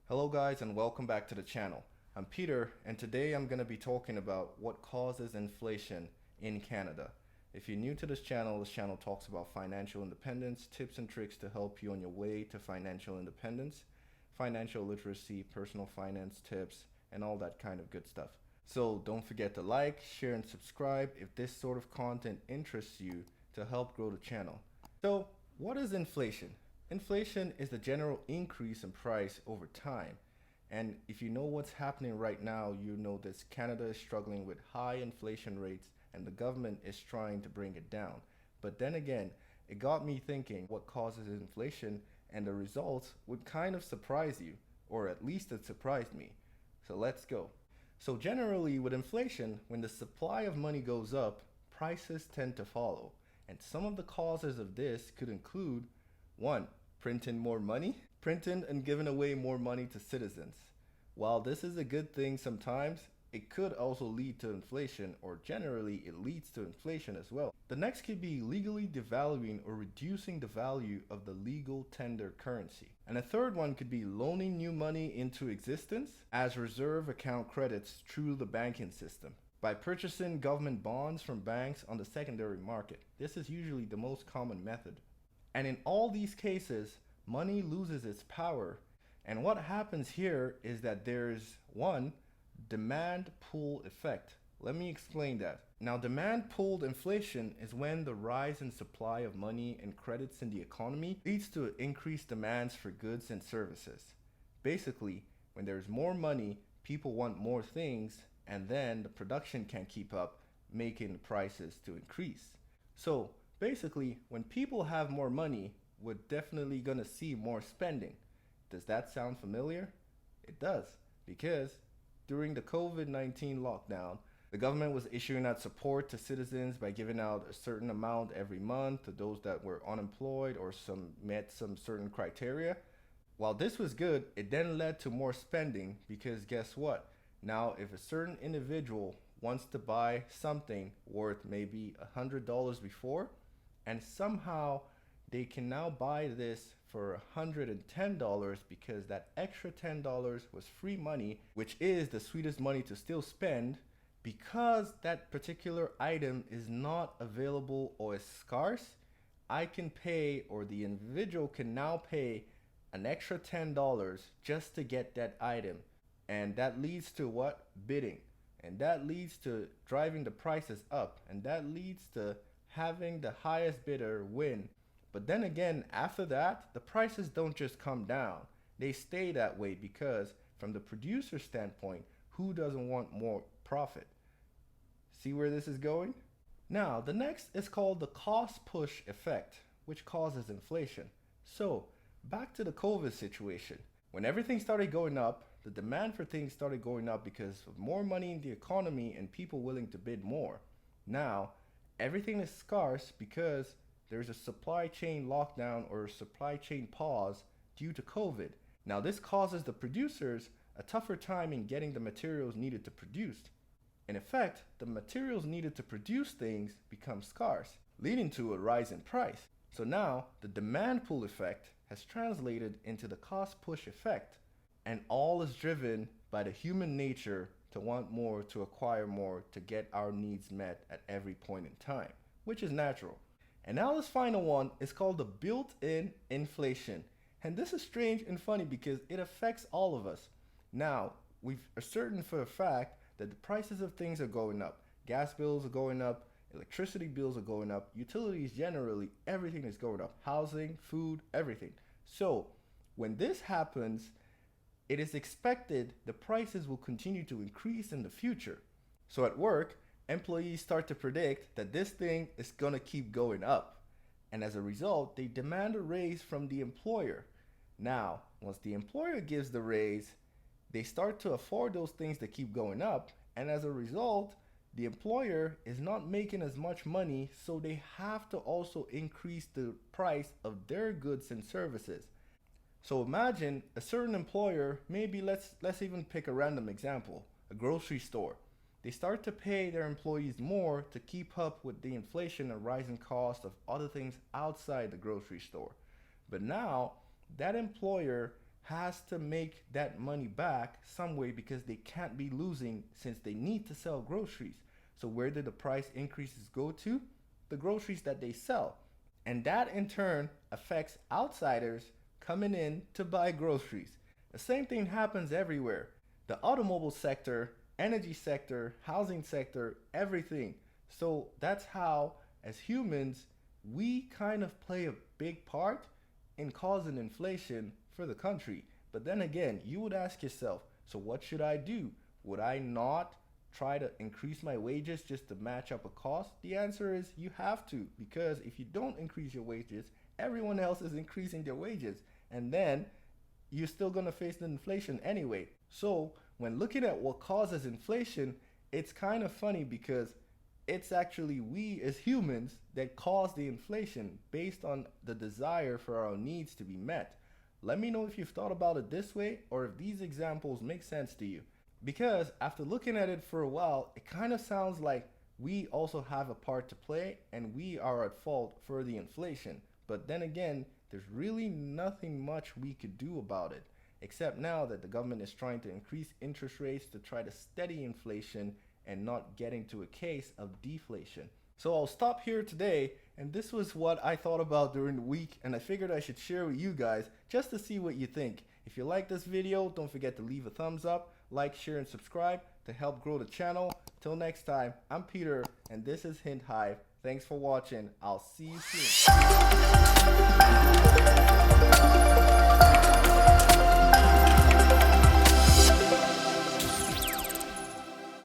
Hello guys and welcome back to the channel. I'm Peter and today I'm going to be talking about what causes inflation in Canada. If you're new to this channel talks about financial independence, tips and tricks to help you on your way to financial independence, financial literacy, personal finance tips, and all that kind of good stuff. So don't forget to like, share, and subscribe if this sort of content interests you to help grow the channel. So what is inflation? Inflation is the general increase in price over time. And if you know what's happening right now, you know that Canada is struggling with high inflation rates and the government is trying to bring it down. But then again, it got me thinking what causes inflation, and the results would kind of surprise you, or at least it surprised me. So let's go. So generally with inflation, when the supply of money goes up, prices tend to follow. And some of the causes of this could include: 1. Printing more money. Printing and giving away more money to citizens. While this is a good thing sometimes, it could also lead to inflation, or generally it leads to inflation as well. The next could be legally devaluing or reducing the value of the legal tender currency. And a third one could be loaning new money into existence as reserve account credits through the banking system by purchasing government bonds from banks on the secondary market. This is usually the most common method. And in all these cases, money loses its power. And what happens here is that there's one demand pull effect. Let me explain that. Now, demand pulled inflation is when the rise in supply of money and credits in the economy leads to increased demands for goods and services. Basically, when there's more money, people want more things, and then the production can't keep up, making the prices to increase. So basically, when people have more money, we're definitely gonna see more spending. Does that sound familiar? It does, because during the COVID-19 lockdown, the government was issuing out support to citizens by giving out a certain amount every month to those that were unemployed or some met some certain criteria. While this was good, it then led to more spending, because guess what? Now, if a certain individual wants to buy something worth maybe $100 before, and somehow they can now buy this for $110 because that extra $10 was free money, which is the sweetest money to still spend, because that particular item is not available or is scarce. I can pay, or the individual can now pay an extra $10 just to get that item. And that leads to what? Bidding. And that leads to driving the prices up. And that leads to having the highest bidder win. But then again, after that, the prices don't just come down. They stay that way because from the producer standpoint, who doesn't want more profit? See where this is going? Now, the next is called the cost push effect, which causes inflation. So, back to the COVID situation. When everything started going up, the demand for things started going up because of more money in the economy and people willing to bid more. Now, everything is scarce because there's a supply chain lockdown or a supply chain pause due to COVID. Now, this causes the producers a tougher time in getting the materials needed to produce. In effect, the materials needed to produce things become scarce, leading to a rise in price. So now, the demand pull effect has translated into the cost push effect, and all is driven by the human nature to want more, to acquire more, to get our needs met at every point in time, which is natural. And now this final one is called the built-in inflation. And this is strange and funny because it affects all of us. Now, we've certain for a fact that the prices of things are going up. Gas bills are going up, electricity bills are going up, utilities generally, everything is going up. Housing, food, everything. So, when this happens, it is expected the prices will continue to increase in the future. So at work, employees start to predict that this thing is gonna keep going up. And as a result, they demand a raise from the employer. Now, once the employer gives the raise, they start to afford those things that keep going up. And as a result, the employer is not making as much money, so they have to also increase the price of their goods and services. So imagine a certain employer, maybe let's even pick a random example, a grocery store. They start to pay their employees more to keep up with the inflation and rising cost of other things outside the grocery store. But now that employer has to make that money back some way because they can't be losing since they need to sell groceries. So where did the price increases go to? The groceries that they sell. And that in turn affects outsiders coming in to buy groceries. The same thing happens everywhere. The automobile sector, energy sector, housing sector, everything. So that's how, as humans, we kind of play a big part in causing inflation for the country. But then again, you would ask yourself, so what should I do? Would I not try to increase my wages just to match up a cost? The answer is you have to, because if you don't increase your wages, everyone else is increasing their wages. And then you're still going to face the inflation anyway. So when looking at what causes inflation, it's kind of funny because it's actually we as humans that cause the inflation based on the desire for our needs to be met. Let me know if you've thought about it this way or if these examples make sense to you. Because after looking at it for a while, it kind of sounds like we also have a part to play and we are at fault for the inflation. But then again, there's really nothing much we could do about it, except now that the government is trying to increase interest rates to try to steady inflation and not getting to a case of deflation. So I'll stop here today, and this was what I thought about during the week, and I figured I should share with you guys just to see what you think. If you like this video, don't forget to leave a thumbs up, like, share, and subscribe to help grow the channel. Till next time, I'm Peter, and this is Hint Hive. Thanks for watching. I'll see you soon.